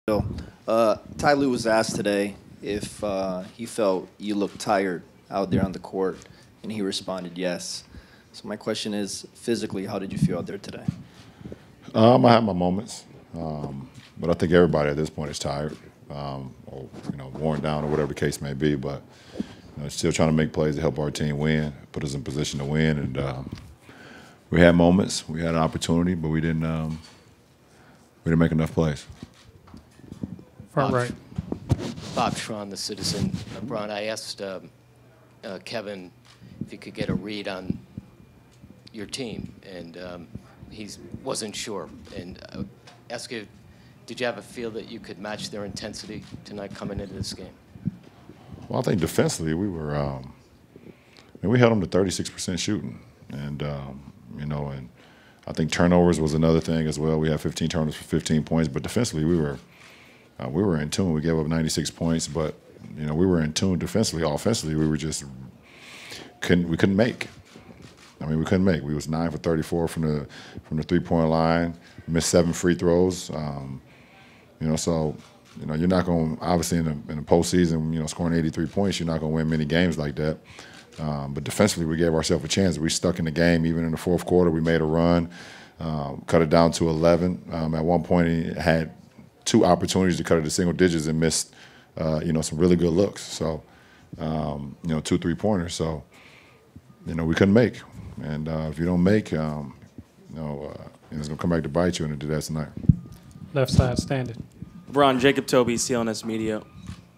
Bill, Ty Lue was asked today if he felt you looked tired out there on the court, and he responded yes. So my question is, physically, how did you feel out there today? I have my moments, but I think everybody at this point is tired, or worn down, or whatever the case may be. But still trying to make plays to help our team win, put us in position to win. And we had moments, we had an opportunity, but we didn't make enough plays. Front right. Bob Schron, the Citizen. LeBron, I asked Kevin if he could get a read on your team, and he wasn't sure. And ask you, did you have a feel that you could match their intensity tonight coming into this game? Well, I think defensively we were, we held them to 36% shooting, and and I think turnovers was another thing as well. We had 15 turnovers for 15 points, but defensively we were in tune. We gave up 96 points, but we were in tune defensively. Offensively, we were just couldn't make. I mean, we couldn't make. We was 9 for 34 from the 3-point line. Missed 7 free throws. So you're not going to, obviously in the postseason, scoring 83 points, you're not going to win many games like that. But defensively, we gave ourselves a chance. We stuck in the game. Even in the fourth quarter, we made a run, cut it down to 11. At one point, he had 2 opportunities to cut it to single digits and missed, some really good looks. So, 2 3-pointers. So, we couldn't make. And if you don't make, it's going to come back to bite you, and it did that tonight. Left side standing. LeBron, Jacob Toby, CLNS Media.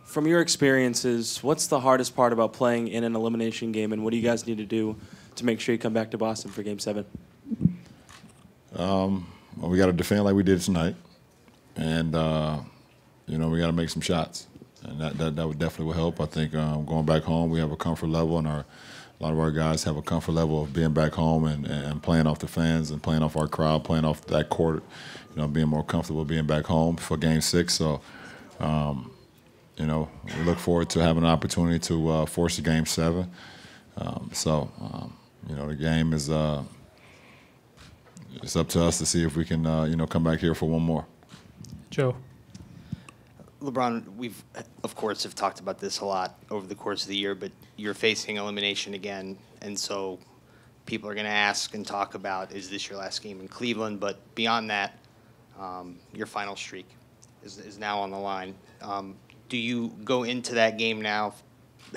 From your experiences, what's the hardest part about playing in an elimination game, and what do you guys need to do to make sure you come back to Boston for Game 7? Well, we got to defend like we did tonight, and we got to make some shots, and that would definitely will help. I think going back home, we have a comfort level, and a lot of our guys have a comfort level of being back home and playing off the fans and playing off our crowd, playing off that court, being more comfortable being back home for Game 6. So, we look forward to having an opportunity to force a Game 7. The game is it's up to us to see if we can, come back here for one more. Joe. LeBron, we've, of course, have talked about this a lot over the course of the year, but you're facing elimination again, and so people are going to ask and talk about, is this your last game in Cleveland? But beyond that, your final streak is now on the line. Do you go into that game now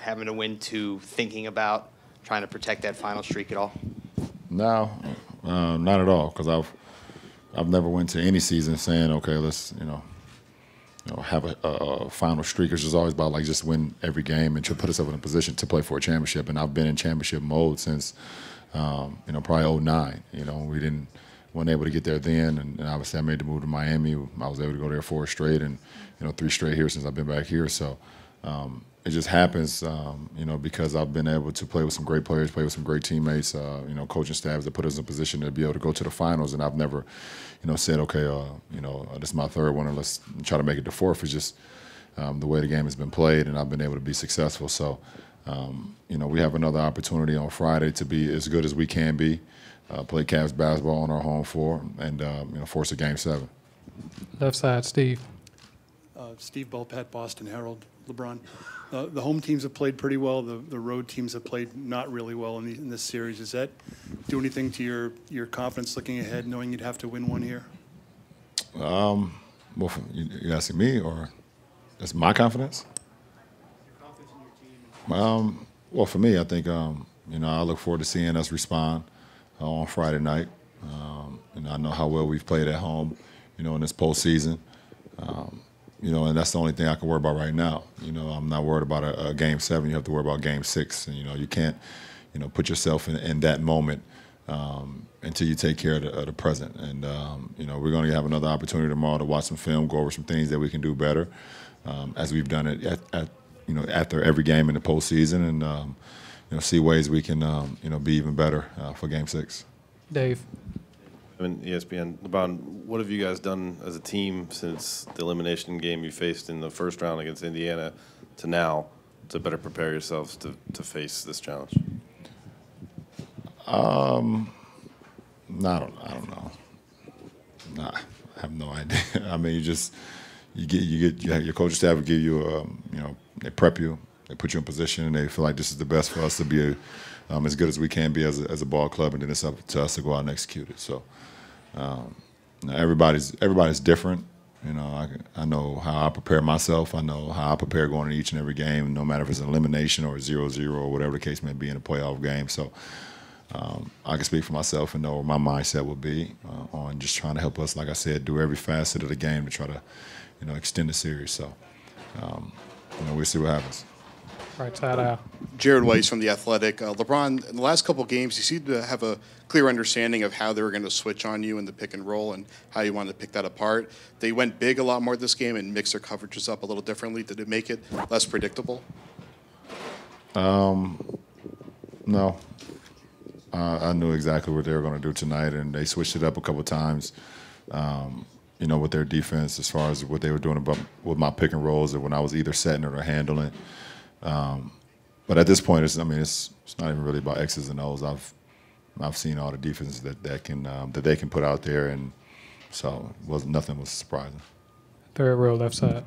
having to win to thinking about trying to protect that final streak at all? No, not at all, because I've never went to any season saying, okay, let's have a final streak. It's just always about just win every game and to put us up in a position to play for a championship. And I've been in championship mode since probably 09. We weren't able to get there then, and obviously I made the move to Miami. I was able to go there 4 straight, and 3 straight here since I've been back here. So it just happens, because I've been able to play with some great players, play with some great teammates, coaching staffs that put us in a position to be able to go to the finals. And I've never, said, okay, this is my 3rd one, and let's try to make it to 4th. It's just the way the game has been played, and I've been able to be successful. So, we have another opportunity on Friday to be as good as we can be, play CAVS basketball on our home floor, and force a Game 7. Left side, Steve. Steve Bulpat, Boston Herald. LeBron, the home teams have played pretty well. The road teams have played not really well in this series. Does that do anything to your confidence looking ahead, knowing you'd have to win one here? Well, you asking me, or that's my confidence? Your confidence in your team. Well, for me, I think I look forward to seeing us respond on Friday night. I know how well we've played at home, in this postseason. And that's the only thing I can worry about right now. I'm not worried about a Game 7. You have to worry about Game 6. And, you can't, put yourself in that moment until you take care of the present. And, we're going to have another opportunity tomorrow to watch some film, go over some things that we can do better, as we've done it after every game in the postseason, and, see ways we can, be even better for Game 6. Dave. ESPN. LeBron, what have you guys done as a team since the elimination game you faced in the first round against Indiana to now to better prepare yourselves to face this challenge? I don't know. Nah, I have no idea. I mean, you your coaching staff will give you, they prep you, they put you in position, and they feel like this is the best for us to be as good as we can be as a ball club, and then it's up to us to go out and execute it. So everybody's different. I know how I prepare myself. I know how I prepare going into each and every game, no matter if it's an elimination or a 0-0 or whatever the case may be in a playoff game. So I can speak for myself and know where my mindset will be on just trying to help us, like I said, do every facet of the game to try to, extend the series. So, we'll see what happens. Right side out. Jared Weiss from The Athletic. LeBron, in the last couple of games, you seem to have a clear understanding of how they were going to switch on you in the pick and roll and how you wanted to pick that apart. They went big a lot more this game and mixed their coverages up a little differently. Did it make it less predictable? No. I knew exactly what they were going to do tonight, and they switched it up a couple of times, with their defense as far as what they were doing with my pick and rolls and when I was either setting it or handling. But at this point, it's not even really about X's and O's. I've seen all the defenses that they can put out there, and so nothing was surprising. Third row, left side.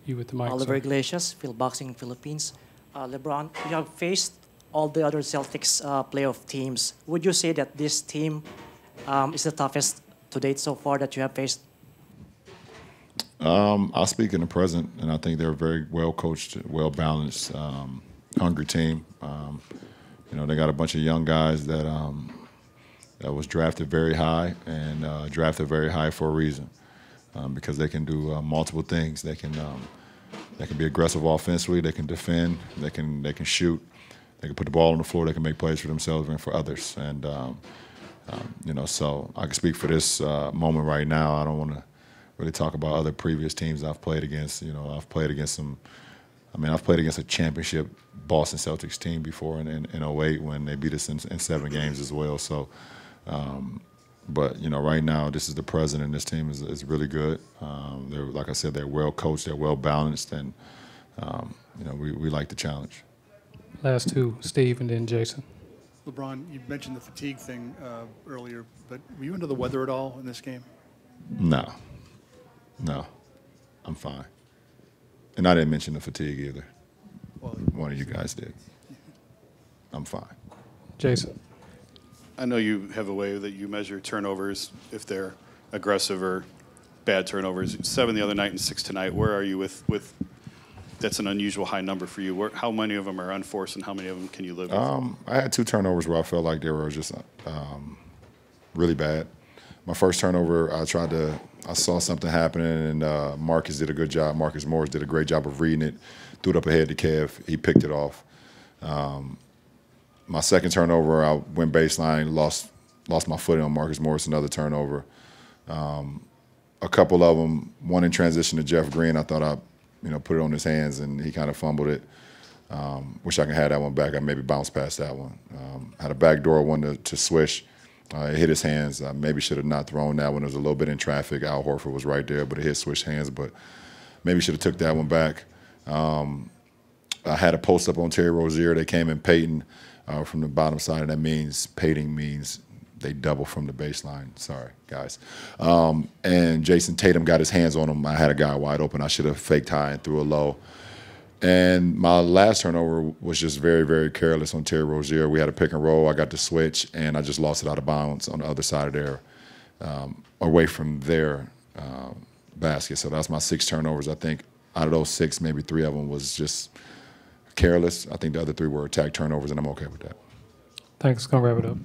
You with the mic. Oliver sir. Iglesias, Phil Boxing Philippines. LeBron, you have faced all the other Celtics playoff teams. Would you say that this team is the toughest to date so far that you have faced? I'll speak in the present, and I think they're a very well-coached, well-balanced, hungry team. They got a bunch of young guys that was drafted very high and drafted very high for a reason, because they can do multiple things. They can be aggressive offensively. They can defend. They can shoot. They can put the ball on the floor. They can make plays for themselves and for others. And so I can speak for this moment right now. I don't want to really talk about other previous teams I've played against. I've played against I've played against a championship Boston Celtics team before in 08 when they beat us in 7 games as well. So, but right now this is the present, and this team is really good. They're, like I said, they're well coached, they're well balanced, and we like the challenge. Last two, Steve and then Jason. LeBron, you mentioned the fatigue thing earlier, but were you under the weather at all in this game? No, I'm fine. And I didn't mention the fatigue either. Well, one of you guys did. I'm fine. Jason. I know you have a way that you measure turnovers, if they're aggressive or bad turnovers. 7 the other night and 6 tonight. Where are you with that's an unusual high number for you. How many of them are unforced and how many of them can you live with? I had 2 turnovers where I felt like they were just really bad. My first turnover, I saw something happening, and Marcus did a good job. Marcus Morris did a great job of reading it, threw it up ahead to Kev. He picked it off. My second turnover, I went baseline, lost my footing on Marcus Morris, another turnover. A couple of them, one in transition to Jeff Green, I thought I put it on his hands, and he kind of fumbled it. Wish I could have that one back. I maybe bounced past that one. Had a backdoor one to Swish. It hit his hands. I maybe should have not thrown that one. It was a little bit in traffic. Al Horford was right there, but it hit Swish's hands. But maybe should have took that one back. I had a post up on Terry Rozier. They came in Peyton from the bottom side, and that means Peyton means they double from the baseline. Sorry, guys. And Jason Tatum got his hands on him. I had a guy wide open. I should have faked high and threw a low. And my last turnover was just very, very careless on Terry Rozier. We had a pick and roll. I got the switch, and I just lost it out of bounds on the other side of their, away from their basket. So that's my 6 turnovers. I think out of those 6, maybe 3 of them was just careless. I think the other 3 were attack turnovers, and I'm okay with that. Thanks. Gonna wrap it up.